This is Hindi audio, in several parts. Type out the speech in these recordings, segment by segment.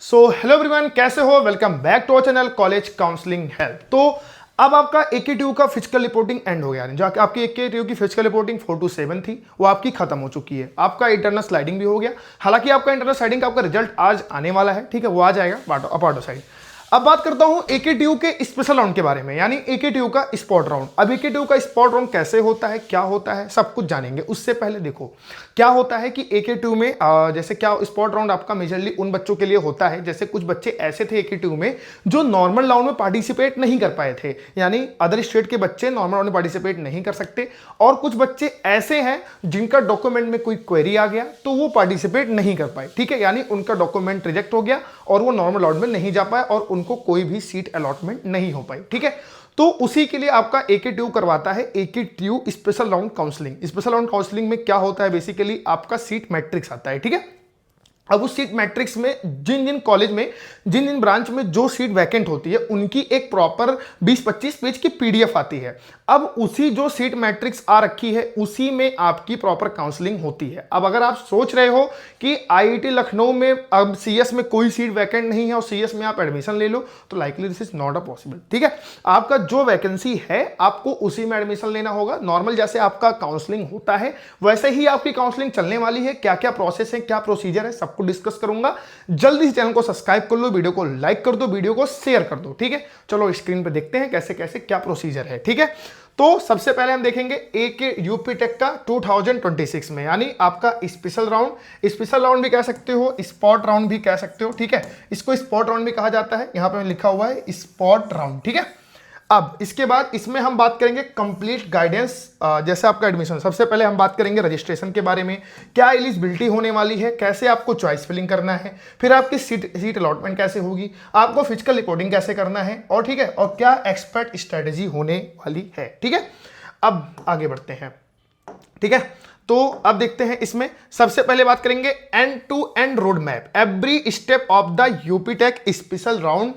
सो हेलो एवरीवन, कैसे हो? Welcome back to our channel college counselling help. तो अब आपका AKTU का फिजिकल रिपोर्टिंग एंड हो गया है। जो आपकी AKTU की फिजिकल रिपोर्टिंग 4 to 7 थी वो आपकी खत्म हो चुकी है। आपका इंटरनल स्लाइडिंग भी हो गया। हालांकि आपका इंटरनल स्लाइडिंग का आपका रिजल्ट आज आने वाला है, ठीक है, वो आ जाएगा पार्ट साइड। अब बात करता हूं AKTU के स्पेशल राउंड के बारे में, यानी AKTU का स्पॉट राउंड। अब AKTU का स्पॉट राउंड कैसे होता है, क्या होता है, सब कुछ जानेंगे। उससे पहले देखो क्या होता है कि AKTU में जैसे क्या स्पॉट राउंड आपका मेजरली उन बच्चों के लिए होता है, जैसे कुछ बच्चे ऐसे थे AKTU में जो नॉर्मल राउंड में पार्टिसिपेट नहीं कर पाए थे, यानी अदर स्टेट के बच्चे नॉर्मल राउंड में पार्टिसिपेट नहीं कर सकते। और कुछ बच्चे ऐसे हैं जिनका डॉक्यूमेंट में कोई क्वेरी आ गया तो वो पार्टिसिपेट नहीं कर पाए, ठीक है, यानी उनका डॉक्यूमेंट रिजेक्ट हो गया और वो नॉर्मल राउंड में नहीं जा पाए और उनको कोई भी सीट अलॉटमेंट नहीं हो पाई, ठीक है। तो उसी के लिए आपका AKTU करवाता है AKTU special round counselling. Special round counselling में क्या होता है, बेसिकली आपका सीट मैट्रिक्स आता है, ठीक है। अब उस सीट मैट्रिक्स में जिन जिन कॉलेज में जिन जिन ब्रांच में जो सीट वैकेंट होती है उनकी एक प्रॉपर 20-25 पेज की PDF आती है। अब उसी जो सीट मैट्रिक्स आ रखी है उसी में आपकी प्रॉपर काउंसलिंग होती है। अब अगर आप सोच रहे हो कि IIT लखनऊ में अब CS में कोई सीट वैकेंट नहीं है और CS में आप एडमिशन ले लो, तो likely this is not a possible, ठीक है। आपका जो वैकेंसी है आपको उसी में एडमिशन लेना होगा। नॉर्मल जैसे आपका काउंसलिंग होता है वैसे ही आपकी काउंसलिंग चलने वाली है। क्या क्या प्रोसेस है, क्या प्रोसीजर है, सब डिस्कस करूंगा। जल्दी से चैनल को सब्सक्राइब कर लो, वीडियो को लाइक कर दो, वीडियो को शेयर कर दो, ठीक है। चलो स्क्रीन पे देखते हैं कैसे कैसे क्या प्रोसीजर है, ठीक है। तो सबसे पहले हम देखेंगे AKUP टेक का 2026 में, यानी आपका स्पेशल राउंड भी कह सकते हो, स्पॉट राउंड भी कह सकते हो, ठीक है। इसको स्पॉट राउंड भी कहा जाता है, यहां पे लिखा हुआ है स्पॉट राउंड, ठीक है। अब इसके बाद इसमें हम बात करेंगे कंप्लीट गाइडेंस, जैसे आपका एडमिशन। सबसे पहले हम बात करेंगे रजिस्ट्रेशन के बारे में, क्या एलिजिबिलिटी होने वाली है, कैसे आपको चॉइस फिलिंग करना है, फिर आपकी सीट अलॉटमेंट कैसे होगी, आपको फिजिकल रिपोर्टिंग कैसे करना है, और ठीक है, और क्या एक्सपर्ट स्ट्रेटेजी होने वाली है, ठीक है। अब आगे बढ़ते हैं, ठीक है। तो अब देखते हैं इसमें सबसे पहले बात करेंगे end to end road map, every step of the UP tech special round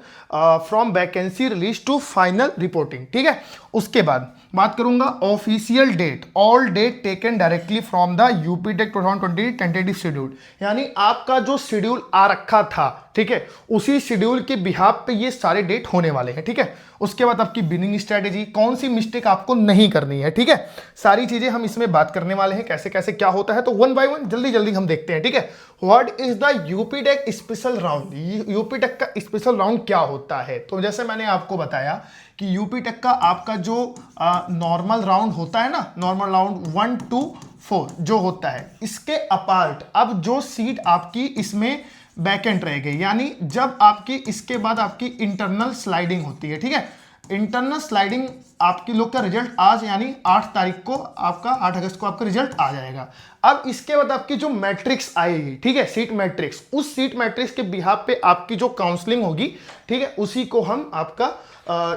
from vacancy release to final reporting, ठीक है। उसके बाद बात करूंगा official date, all date taken directly from the UP tech 2020 tentative schedule, यानी आपका जो शेड्यूल आ रखा था, ठीक है, उसी शेड्यूल के बिहाफ पे ये सारे डेट होने वाले हैं, ठीक है। उसके बाद आपकी बिनिंग स्ट्रेटेजी, कौन सी मिस्टेक आपको नहीं करनी है, ठीक है। सारी चीजें हम इसमें बात करने वाले हैं, कैसे कैसे क्या होता है। तो वन बाय वन जल्दी जल्दी हम देखते हैं, ठीक है। What is the UP tech special round, UP tech का स्पेशल राउंड क्या होता है। तो जैसे मैंने आपको बताया कि यूपी टेक का आपका जो नॉर्मल राउंड होता है ना, नॉर्मल राउंड 1 to 4 जो होता है, इसके अपार्ट अब जो सीट आपकी इसमें वैकेंट रह गई, यानी जब आपकी इसके बाद आपकी इंटरनल स्लाइडिंग होती है, ठीक है। इंटरनल स्लाइडिंग आपकी लोग का रिजल्ट आज यानी 8 तारीख को आपका 8 अगस्त को आपका रिजल्ट आ जाएगा। अब इसके बाद आपकी जो मैट्रिक्स आएगी, ठीक है, सीट मैट्रिक्स, उस सीट मैट्रिक्स के बिहाफ पे आपकी जो काउंसलिंग होगी, ठीक है, उसी को हम आपका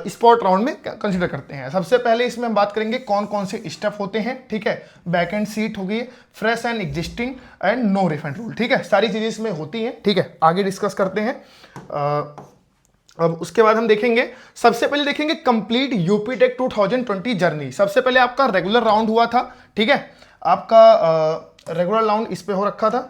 स्पॉट राउंड में कंसीडर करते हैं। सबसे पहले इसमें हम बात करेंगे कौन कौन से स्टेप होते हैं, ठीक है। बैकेंड सीट होगी, fresh and existing and no refund rule, ठीक है, सारी चीजें इसमें होती हैं, ठीक है। आगे डिस्कस करते हैं। अब उसके बाद हम देखेंगे, सबसे पहले देखेंगे कंप्लीट यूपी टेक 2020 जर्नी। सबसे पहले आपका रेगुलर राउंड हुआ था, ठीक है, आपका रेगुलर राउंड इस पे हो रखा था।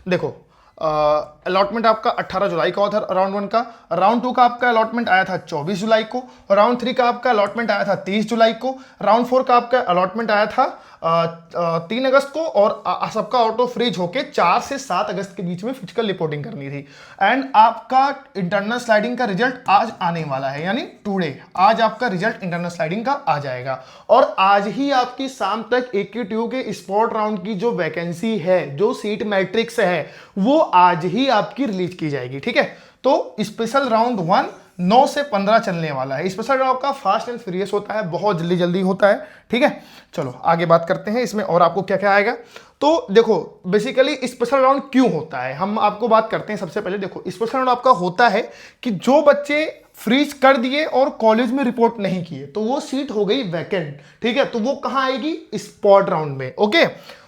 देखो अलॉटमेंट आपका 18 जुलाई का हुआ था राउंड 1 का, राउंड 2 का आपका अलॉटमेंट आया था 24 जुलाई को, राउंड 3 का आपका अलॉटमेंट आया था 30 जुलाई को, राउंड 4 का आपका अलॉटमेंट आया था 3 अगस्त को, और सबका ऑटो फ्रीज होके 4 से 7 अगस्त के बीच में फिजिकल रिपोर्टिंग करनी थी। एंड आपका इंटरनल स्लाइडिंग का रिजल्ट आज आने वाला है, यानी टुडे आज आपका रिजल्ट इंटरनल स्लाइडिंग का आ जाएगा। और आज ही आपकी शाम तक AKTU के स्पॉट राउंड की जो वैकेंसी है, जो सीट मैट्रिक्स है, वो आज ही आपकी रिलीज की जाएगी, ठीक है। तो स्पेशल राउंड 1 9 से 15 चलने वाला है। स्पेशल राउंड का फास्ट एंड फ्यूरियस होता है, बहुत जल्दी जल्दी होता है, ठीक है। चलो आगे बात करते हैं इसमें और आपको क्या क्या आएगा। तो देखो बेसिकली स्पेशल राउंड क्यों होता है, हम आपको बात करते हैं। सबसे पहले देखो स्पेशल राउंड आपका होता है कि जो बच्चे फ्रीज कर दिए और कॉलेज में रिपोर्ट नहीं किए तो वो सीट हो गई वैकेंट, ठीक है, तो वो कहां आएगी, स्पॉट राउंड में, ओके।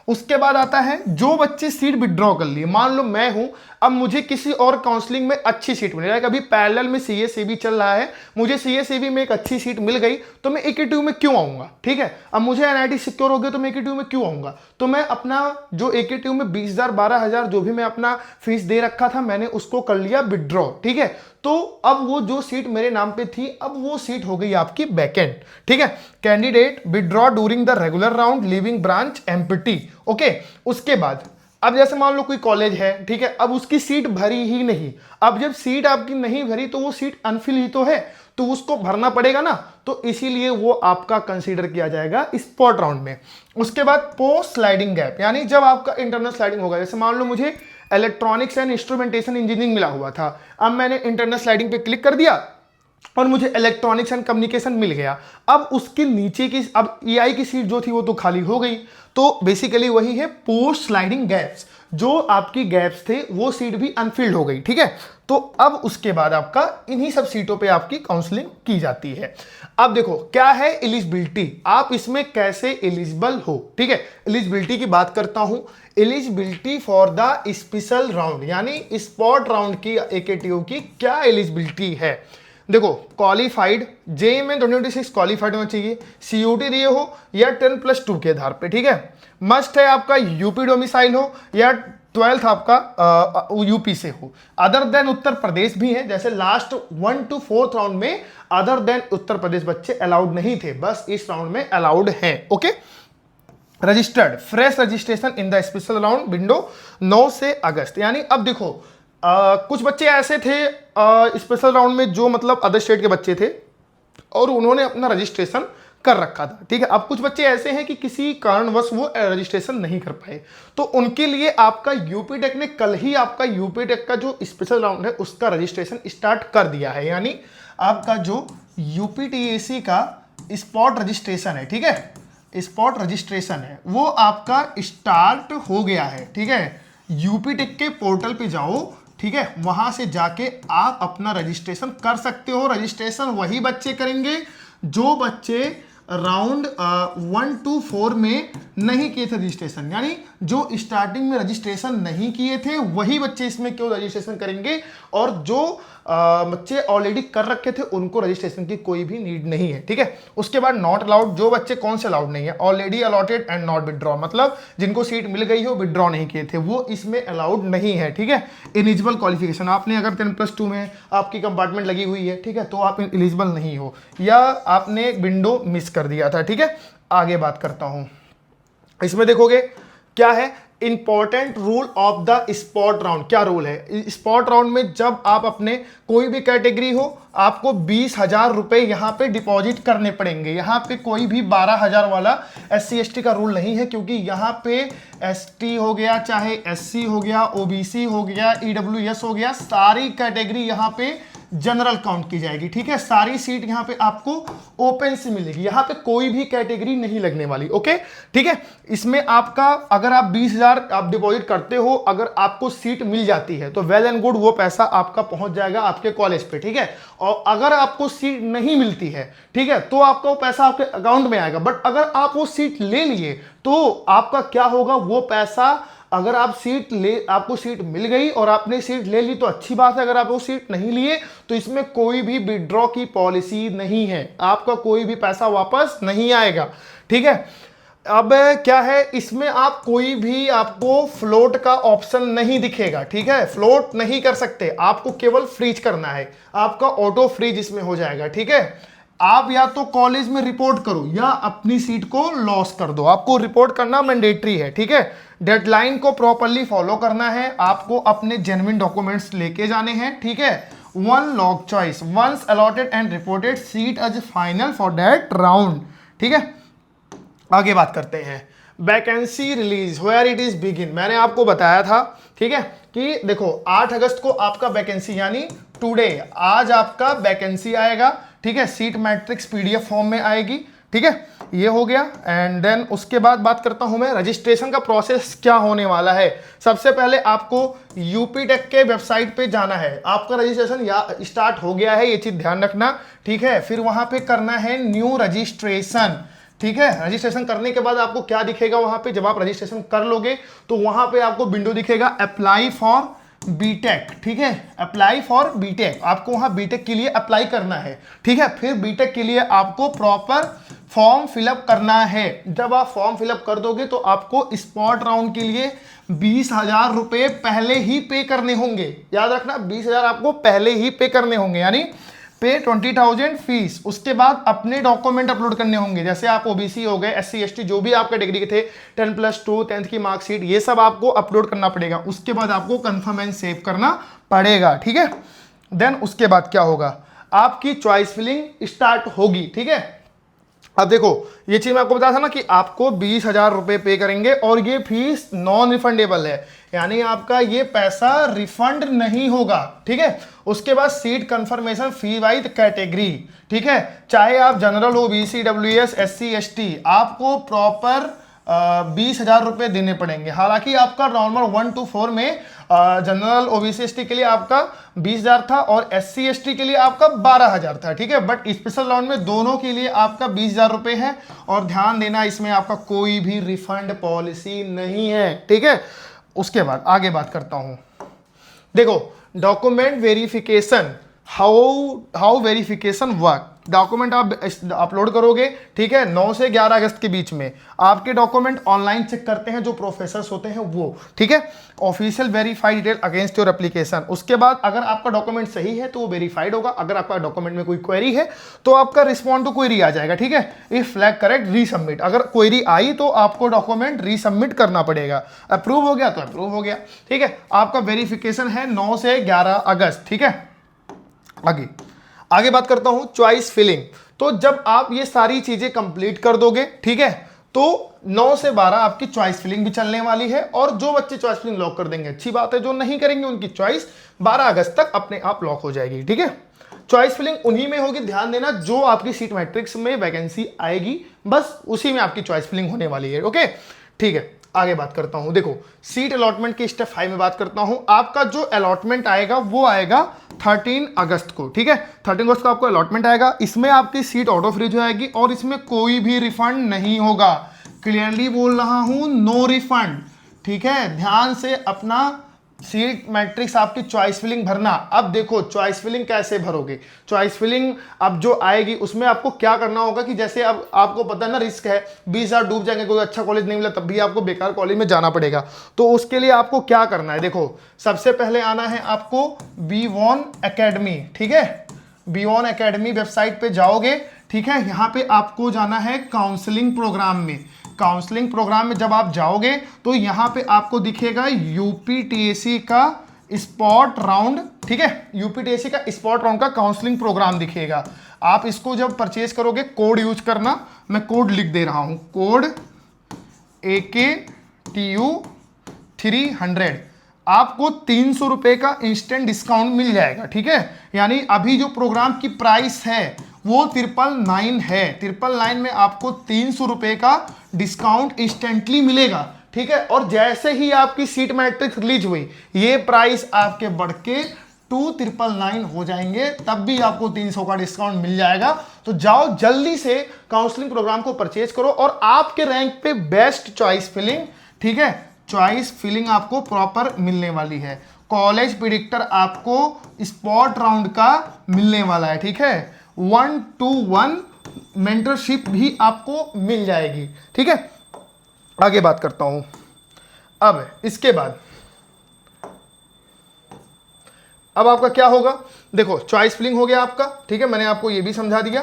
उसके बाद आता है जो बच्चे सीट विड्रॉ कर लिए, मान लो मैं हूं, अब मुझे किसी और काउंसलिंग में अच्छी सीट मिल रही है, अभी पैरेलल में सीएसईबी चल रहा है, मुझे सीएसईबी में एक अच्छी सीट मिल गई तो मैं एकेटीयू में क्यों आऊंगा, ठीक है। अब मुझे एनआईटी सिक्योर हो गया तो मैं एकेटीयू में क्यों आऊंगा, तो मैं अपना जो एकेटीयू में 20,000 12,000 जो भी मैं अपना फीस दे रखा था मैंने उसको कर लिया विड्रॉ, ठीक है। तो अब वो जो सीट मेरे नाम पे थी अब वो सीट हो गई आपकी वैकेंट, ठीक है। Candidate withdraw during the regular round leaving branch empty, okay. उसके बाद अब जैसे मान लो कोई कॉलेज है, ठीक है, अब उसकी सीट भरी ही नहीं, अब जब सीट आपकी नहीं भरी तो वो सीट अनफिल ही तो है, तो उसको भरना पड़ेगा ना, तो इसीलिए वो आपका कंसीडर किया जाएगा स्पॉट राउंड में। उसके बाद पोस्ट स्लाइडिंग गैप, यानी जब आपका इंटरनल स्लाइडिंग होगा, जैसे मान लो मुझे इलेक्ट्रॉनिक्स एंड इंस्ट्रूमेंटेशन इंजीनियरिंग मिला हुआ था, अब मैंने इंटरनल स्लाइडिंग पे क्लिक कर दिया और मुझे इलेक्ट्रॉनिक्स एंड कम्युनिकेशन मिल गया, अब उसके नीचे की अब ईआई की सीट जो थी वो तो खाली हो गई, तो बेसिकली वही है पोस्ट स्लाइडिंग गैप्स, जो आपकी गैप्स थे वो सीट भी अनफिल्ड हो गई, ठीक है। तो अब उसके बाद आपका इन्हीं सब सीटों पे आपकी काउंसलिंग की जाती है। अब देखो क्या है एलिजिबिलिटी, आप इसमें कैसे एलिजिबल हो, ठीक है। एलिजिबिलिटी की बात करता हूं, eligibility for the special round यानी स्पॉट राउंड की एकेटीयू की क्या एलिजिबिलिटी है। देखो क्वालिफाइड जेईई में 2026 क्वालिफाइड होना चाहिए, सीयूटी दिए हो या 10+2 के आधार पे, ठीक है। मस्ट है आपका यूपी डोमिसाइल हो या 12th आपका यूपी से हो, अदर देन उत्तर प्रदेश भी है, जैसे लास्ट 1 to 4th राउंड में अदर देन उत्तर प्रदेश बच्चे अलाउड नहीं थे, बस इस राउंड में अलाउड हैं, okay. Registered fresh registration in the special round window 9 से अगस्त, यानी अब देखो कुछ बच्चे ऐसे थे स्पेशल राउंड में जो मतलब अदर स्टेट के बच्चे थे और उन्होंने अपना रजिस्ट्रेशन कर रखा था, ठीक है। अब कुछ बच्चे ऐसे हैं कि किसी कारणवश वो रजिस्ट्रेशन नहीं कर पाए, तो उनके लिए आपका यूपी टेक ने कल ही आपका यूपी टेक का जो स्पेशल राउंड है उसका रजिस्ट्रेशन स्टार्ट कर दिया है, यानी आपका जो यूपीटीएसी का स्पॉट रजिस्ट्रेशन है, ठीक है, स्पॉट रजिस्ट्रेशन है वो आपका स्टार्ट हो गया है, ठीक है। यूपी टेक के पोर्टल पे जाओ, ठीक है, वहां से जाके आप अपना रजिस्ट्रेशन कर सकते हो। रजिस्ट्रेशन वही बच्चे करेंगे जो बच्चे राउंड 1 to 4 में नहीं किए थे रजिस्ट्रेशन, यानी जो स्टार्टिंग में रजिस्ट्रेशन नहीं किए थे वही बच्चे इसमें क्यों रजिस्ट्रेशन करेंगे, और जो बच्चे ऑलरेडी कर रखे थे उनको रजिस्ट्रेशन की कोई भी नीड नहीं है, ठीक है। उसके बाद नॉट अलाउड, जो बच्चे कौन से अलाउड नहीं है, already allotted and not withdraw, मतलब जिनको सीट मिल गई हो विड्रॉ नहीं किए थे वो इसमें अलाउड नहीं है, ठीक है। एलिजिबल क्वालिफिकेशन, आपने अगर 10+2 में आपकी कंपार्टमेंट लगी हुई है, ठीक है, तो आप एलिजिबल नहीं हो या आपने विंडो मिस कर दिया था, ठीक है। आगे बात करता हूं, इसमें देखोगे क्या है important rule of the spot round. क्या रूल है स्पॉट राउंड में, जब आप अपने कोई भी कैटेगरी हो आपको 20,000 रुपए यहां पे डिपॉजिट करने पड़ेंगे। यहां पे कोई भी 12,000 वाला SC ST का रूल नहीं है, क्योंकि यहां पे ST हो गया चाहे SC हो गया OBC हो गया EWS हो गया, सारी कैटेगरी यहां पे जनरल काउंट की जाएगी, ठीक है। सारी सीट यहां पे आपको ओपन से मिलेगी, यहां पे कोई भी कैटेगरी नहीं लगने वाली, ओके, ठीक है। इसमें आपका अगर आप 20,000 आप डिपॉजिट करते हो, अगर आपको सीट मिल जाती है तो वेल एंड गुड, वो पैसा आपका पहुंच जाएगा आपके कॉलेज पे, ठीक है। और अगर आपको सीट नहीं मिलती है, ठीक है, तो आपका वो पैसा आपके अकाउंट में आएगा। बट अगर आप वो सीट ले लिए तो आपका क्या होगा, वो पैसा अगर आप आपको सीट मिल गई और आपने सीट ले ली तो अच्छी बात है, अगर आप वो सीट नहीं लिए तो इसमें कोई भी विड्रॉ की पॉलिसी नहीं है, आपका कोई भी पैसा वापस नहीं आएगा, ठीक है। अब क्या है इसमें आप कोई भी आपको फ्लोट का ऑप्शन नहीं दिखेगा, ठीक है, फ्लोट नहीं कर सकते, आपको केवल फ्रीज करना है, आपका ऑटो फ्रीज इसमें हो जाएगा, ठीक है। आप या तो कॉलेज में रिपोर्ट करो या अपनी सीट को लॉस कर दो, आपको रिपोर्ट करना मैंडेटरी है, ठीक है। डेडलाइन को प्रॉपर्ली फॉलो करना है, आपको अपने जेन्युइन डॉक्यूमेंट्स लेके जाने हैं, ठीक है। One log choice once allotted and reported seat as final for that round, ठीक है। आगे बात करते हैं vacancy release where it is begin. मैंने आपको बताया था, ठीक है, कि देखो 8 अगस्त को आपका वैकेंसी यानी टुडे आज आपका वैकेंसी आएगा, ठीक है, सीट मैट्रिक्स PDF फॉर्म में आएगी, ठीक है, ये हो गया। एंड देन उसके बाद बात करता हूं मैं रजिस्ट्रेशन का प्रोसेस क्या होने वाला है। सबसे पहले आपको यूपी टेक के वेबसाइट पे जाना है, आपका रजिस्ट्रेशन या स्टार्ट हो गया है, ये चीज ध्यान रखना, ठीक है। फिर वहां पे करना है न्यू रजिस्ट्रेशन, ठीक है। रजिस्ट्रेशन करने के बाद आपको क्या दिखेगा वहां पे, जब आप रजिस्ट्रेशन कर लोगे तो वहां पे आपको विंडो दिखेगा अप्लाई फॉर बीटेक, ठीक है, अप्लाई फॉर बीटेक, आपको वहां बीटेक के लिए अप्लाई करना है, ठीक है। फिर बीटेक के लिए आपको प्रॉपर फॉर्म फिलअप करना है। जब आप फॉर्म फिलअप कर दोगे तो आपको स्पॉट राउंड के लिए 20,000 रुपए पहले ही पे करने होंगे, याद रखना 20,000 आपको पहले ही पे करने होंगे, यानी पे 20,000 फीस। उसके बाद अपने डॉक्यूमेंट अपलोड करने होंगे, जैसे आप ओबीसी हो गए, एससी एसटी जो भी आपके डिग्री के थे, 10+2 10th की मार्कशीट, ये सब आपको अपलोड करना पड़ेगा। उसके बाद आपको कंफर्म एंड सेव करना पड़ेगा, ठीक है। देन उसके बाद क्या होगा, आपकी चॉइस फिलिंग स्टार्ट होगी, ठीक है। अब देखो ये चीज मैं आपको बताया था ना कि आपको 20,000 रुपए पे करेंगे और ये फीस नॉन रिफंडेबल है, यानी आपका ये पैसा रिफंड नहीं होगा, ठीक है। उसके बाद सीट कंफर्मेशन फी वाइज कैटेगरी, ठीक है, चाहे आप जनरल हो, बीसी डब्ल्यूएस एससी एसटी, आपको प्रॉपर 20,000 रुपए देने पड़ेंगे। हालांकि आपका नॉर्मल 1 to 4 में जनरल ओबीसी एसटी के लिए आपका 20,000 था और एससी एसटी के लिए आपका 12,000 था, ठीक है। बट स्पेशल राउंड में दोनों के लिए आपका 20,000 रुपए है, और ध्यान देना इसमें आपका कोई भी रिफंड पॉलिसी नहीं है, ठीक है। उसके बाद आगे बात करता हूं, देखो document verification, how verification work. Document आप अपलोड करोगे, ठीक है, 9 से 11 अगस्त के बीच में आपके डॉक्यूमेंट ऑनलाइन चेक करते हैं जो प्रोफेसर्स होते हैं वो, ठीक है। Official verified detail against your application. उसके बाद अगर आपका डॉक्यूमेंट सही है तो वो वेरीफाइड होगा, अगर आपका डॉक्यूमेंट में कोई क्वेरी है तो आपका रिस्पॉन्ड टू क्वेरी आ जाएगा, ठीक है। इफ फ्लैग करेक्ट रीसबमिट, अगर क्वेरी आई तो आपको डॉक्यूमेंट रीसबमिट करना पड़ेगा, अप्रूव हो गया तो अप्रूव हो गया, ठीक है। आपका वेरिफिकेशन है 9 से 11 अगस्त, ठीक है। आगे बात करता हूं चॉइस फिलिंग। तो जब आप ये सारी चीजें कंप्लीट कर दोगे, ठीक है, तो 9 से 12 आपकी चॉइस फिलिंग भी चलने वाली है, और जो बच्चे चॉइस फिलिंग लॉक कर देंगे अच्छी बात है, जो नहीं करेंगे उनकी चॉइस 12 अगस्त तक अपने आप लॉक हो जाएगी, ठीक है। चॉइस फिलिंग उन्हीं में होगी, ध्यान देना, जो आपकी सीट मैट्रिक्स में वैकेंसी आएगी बस उसी में आपकी चॉइस फिलिंग होने वाली है, ओके, ठीक है। आगे बात करता हूं, देखो सीट अलॉटमेंट की स्टेप 5 में बात करता हूं। आपका जो अलॉटमेंट आएगा वो आएगा 13 अगस्त को, ठीक है। 13 अगस्त को आपको अलॉटमेंट आएगा, इसमें आपकी सीट ऑटो फ्रीज हो जाएगी और इसमें कोई भी रिफंड नहीं होगा। क्लियरली बोल रहा हूं, नो रिफंड, ठीक है। ध्यान से अपना सीट मैट्रिक्स आपकी चॉइस फिलिंग भरना। अब देखो चॉइस फिलिंग कैसे भरोगे, चॉइस फिलिंग अब जो आएगी उसमें आपको क्या करना होगा कि जैसे अब आपको पता है ना रिस्क है, 20,000 डूब जाएंगे, कोई अच्छा कॉलेज नहीं मिला तब भी आपको बेकार कॉलेज में जाना पड़ेगा। तो उसके लिए आपको क्या करना है, देखो सबसे पहले आना है आपको B1 एकेडमी, ठीक है। B1 एकेडमी वेबसाइट पे जाओगे, ठीक है। यहाँ पे आपको जाना है काउंसलिंग प्रोग्राम में। काउंसलिंग प्रोग्राम में जब आप जाओगे तो यहां पे आपको दिखेगा यूपीटीएससी का स्पॉट राउंड, ठीक है, यूपीटीएससी का स्पॉट राउंड का काउंसलिंग प्रोग्राम दिखेगा। आप इसको जब परचेज करोगे कोड यूज करना, मैं कोड लिख दे रहा हूं, कोड AKTU 300, आपको 300 रुपए का इंस्टेंट डिस्काउंट मिल जाएगा, ठीक है। यानी अभी जो प्रोग्राम की प्राइस है वो 999 है, 999 में आपको 300 रुपए का डिस्काउंट इंस्टेंटली मिलेगा, ठीक है। और जैसे ही आपकी सीट मैट्रिक्स रिलीज हुई ये प्राइस आपके बढ़ के 2,999 हो जाएंगे, तब भी आपको 300 का डिस्काउंट मिल जाएगा। तो जाओ जल्दी से काउंसलिंग प्रोग्राम को परचेज करो और आपके रैंक पे बेस्ट चॉइस फिलिंग, ठीक है, चॉइस फिलिंग आपको प्रॉपर मिलने वाली है। कॉलेज प्रेडिक्टर आपको स्पॉट राउंड का मिलने वाला है, ठीक है। 1-to-1 मेंटरशिप भी आपको मिल जाएगी, ठीक है। आगे बात करता हूं, अब इसके बाद अब आपका क्या होगा, देखो चॉइस फिलिंग हो गया आपका, ठीक है, मैंने आपको ये भी समझा दिया,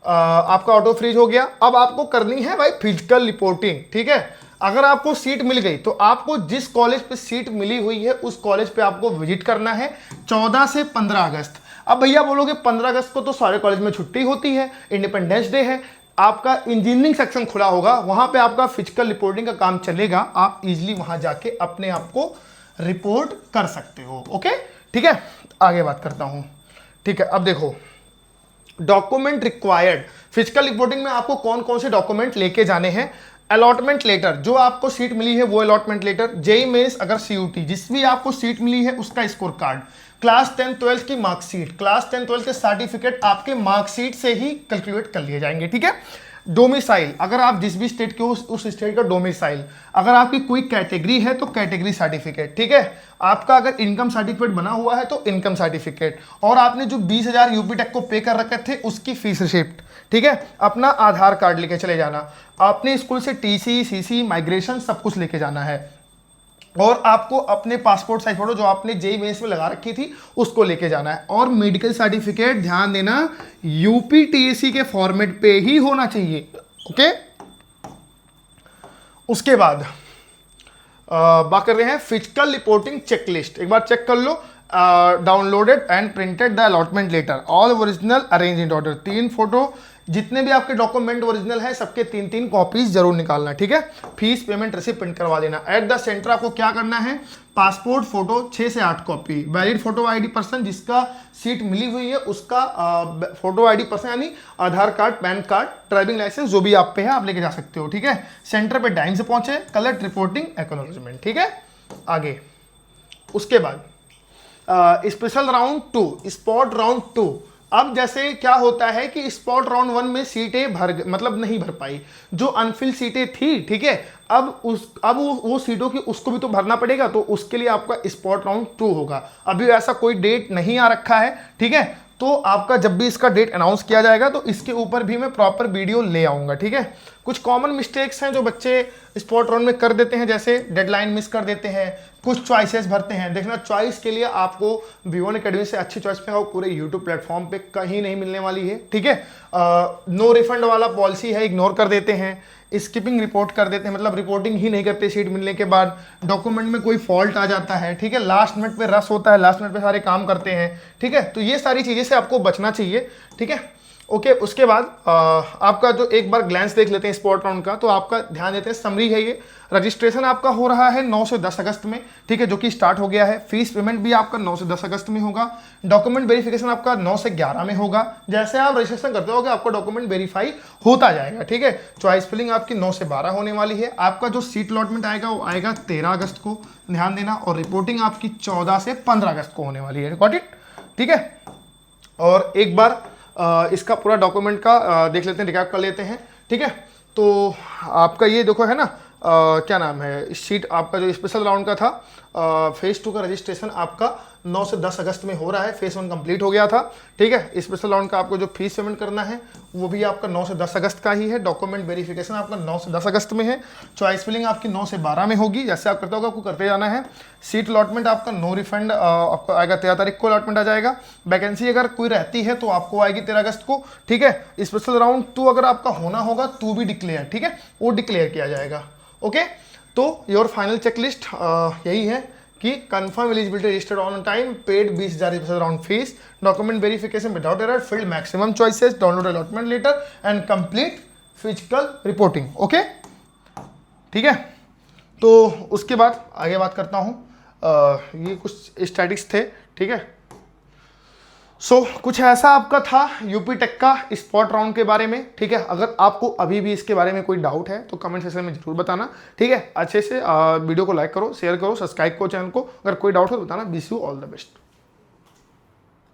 आपका ऑटो फ्रीज हो गया। अब आपको करनी है भाई फिजिकल रिपोर्टिंग, ठीक है। अगर आपको सीट मिल गई तो आपको जिस कॉलेज पे सीट मिली हुई है उस कॉलेज पे आपको विजिट करना है 14 से 15 अगस्त। अब भैया बोलोगे 15 अगस्त को तो सारे कॉलेज में छुट्टी होती है, इंडिपेंडेंस डे है, आपका इंजीनियरिंग सेक्शन खुला होगा, वहां पे आपका फिजिकल रिपोर्टिंग का काम चलेगा, आप इजीली वहां जाके अपने आप को रिपोर्ट कर सकते हो, ओके, ठीक है। आगे बात करता हूं, ठीक है। अब देखो डॉक्यूमेंट रिक्वायर्ड, फिजिकल रिपोर्टिंग में आपको कौन कौन से डॉक्यूमेंट लेके जाने हैं। अलॉटमेंट लेटर, जो आपको सीट मिली है वो अलॉटमेंट लेटर, जेई मेंस अगर CUT जिस भी आपको सीट मिली है उसका स्कोर कार्ड, क्लास 10 12 की मार्कशीट, क्लास 10 12 के सर्टिफिकेट आपके मार्कशीट से ही कैलकुलेट कर लिए जाएंगे, ठीक है। डोमिसाइल, अगर आप जिस भी स्टेट के हो उस स्टेट का डोमिसाइल। अगर आपकी कोई कैटेगरी है तो कैटेगरी सर्टिफिकेट, ठीक है। आपका अगर इनकम सर्टिफिकेट बना हुआ है तो इनकम सर्टिफिकेट, और आपने जो 20,000 यूपी टेक को पे कर रखे थे उसकी फीस रिसिप्ट, ठीक है। अपना आधार कार्ड लेके चले जाना, आपने स्कूल से टीसी, सीसी, माइग्रेशन सब कुछ लेके जाना है, और आपको अपने पासपोर्ट साइज फोटो जो आपने जेईई मेंस में लगा रखी थी उसको लेके जाना है। और मेडिकल सर्टिफिकेट ध्यान देना यूपीटीएससी के फॉर्मेट पे ही होना चाहिए, ओके। उसके बाद बात कर रहे हैं फिजिकल रिपोर्टिंग चेकलिस्ट। एक बार चेक कर लो, downloaded and printed the allotment letter, all original arrange in order. 3 photo, जितने भी आपके डॉक्यूमेंट ओरिजिनल है सबके 3-3 कॉपीज जरूर निकालना, ठीक है। फीस पेमेंट रिसिप्ट प्रिंट करवा देना। एट द सेंटर आपको क्या करना है, पासपोर्ट फोटो 6 से 8 copy, valid photo ID person जिसका सीट मिली हुई है उसका फोटो आईडी पर्सन, यानी Aadhaar card, PAN card, driving licence जो भी आप पे है आप लेके जा सकते हो, ठीक है। सेंटर पे टाइम से पहुंचे, कलर रिपोर्टिंग एक्नॉलेजमेंट, ठीक है। आगे उसके बाद स्पेशल राउंड 2, स्पॉट राउंड 2। अब जैसे क्या होता है कि स्पॉट राउंड 1 में सीटें मतलब नहीं भर पाई, जो अनफिल सीटें थी, ठीक है। अब वो सीटों की उसको भी तो भरना पड़ेगा, तो उसके लिए आपका स्पॉट राउंड 2 होगा। अभी ऐसा कोई डेट नहीं आ रखा है, ठीक है। तो आपका जब भी इसका डेट अनाउंस किया जाएगा तो इसके ऊपर भी मैं प्रॉपर वीडियो ले आऊंगा, ठीक है। कुछ कॉमन मिस्टेक्स हैं जो बच्चे स्पॉट राउंड में कर देते हैं, जैसे डेडलाइन मिस कर देते हैं, कुछ चॉइसेस भरते हैं। देखना, चॉइस के लिए आपको V1 अकेडमी से अच्छी चॉइस पे पूरे यूट्यूब प्लेटफॉर्म पे कहीं नहीं मिलने वाली है, ठीक है। नो रिफंड वाला पॉलिसी है, इग्नोर कर देते हैं। स्किपिंग रिपोर्ट कर देते हैं, मतलब रिपोर्टिंग ही नहीं करते सीट मिलने के बाद। डॉक्यूमेंट में कोई फॉल्ट आ जाता है, ठीक है। लास्ट मिनट पे रस होता है, लास्ट मिनट पे सारे काम करते हैं, ठीक है। तो ये सारी चीज़ें से आपको बचना चाहिए, ठीक है। ओके, उसके बाद आपका जो एक बार ग्लैंस देख लेते हैं स्पॉट राउंड का, तो आपका ध्यान देते हैं समरी है ये। रजिस्ट्रेशन आपका हो रहा है 9 से 10 अगस्त में, ठीक है, जो कि स्टार्ट हो गया है। फीस पेमेंट भी आपका 9 से 10 अगस्त में होगा। डॉक्यूमेंट वेरिफिकेशन आपका 9 से 11 में होगा। जैसे आप रजिस्ट्रेशन करते होगे आपका डॉक्यूमेंट वेरीफाई होता जाएगा, ठीक है। चॉइस फिलिंग आपकी 9 से 12 होने वाली है। आपका जो सीट अलॉटमेंट आएगा वो आएगा 13 अगस्त को, ध्यान देना। और रिपोर्टिंग आपकी 14 से 15 अगस्त को होने वाली है, गॉट इट, ठीक है। और एक बार इसका पूरा डॉक्यूमेंट का देख लेते हैं, रिकैप कर लेते हैं, ठीक है। तो आपका ये देखो है ना, क्या नाम है, सीट आपका जो स्पेशल राउंड का था, फेज 2 का रजिस्ट्रेशन आपका 9 से 10 अगस्त में हो रहा है। फेज 1 कंप्लीट हो गया था, ठीक है। स्पेशल राउंड का आपको जो फीस पेमेंट करना है वो भी आपका 9 से 10 अगस्त का ही है। डॉक्यूमेंट वेरिफिकेशन आपका 9 से 10 अगस्त में है। चॉइस फिलिंग आपकी 9 से 12 में होगी, जैसे आप करते होगा आपको करते जाना है। सीट अलॉटमेंट आपका नो रिफंड आपको आएगा 13 तारीख को अलॉटमेंट आ जाएगा। वैकेंसी अगर कोई रहती है तो आपको आएगी 13 अगस्त को, ठीक है। स्पेशल राउंड 2 अगर आपका होना होगा तो भी डिक्लेयर, ठीक है, वो डिक्लेयर किया जाएगा, ओके। तो योर फाइनल चेकलिस्ट यही है कि confirm eligibility, registered on time, paid 20,000 special round fees, document verification without error, filled maximum choices, download allotment letter and complete physical reporting, okay, ठीक है। तो उसके बाद आगे बात करता हूँ, ये कुछ स्टैटिक्स थे, ठीक है। सो कुछ ऐसा आपका था यूपी टेक का स्पॉट राउंड के बारे में, ठीक है। अगर आपको अभी भी इसके बारे में कोई डाउट है तो कमेंट सेक्शन में जरूर बताना, ठीक है। अच्छे से वीडियो को लाइक करो, शेयर करो, सब्सक्राइब करो चैनल को। अगर कोई डाउट हो तो बताना। Wish you all the best.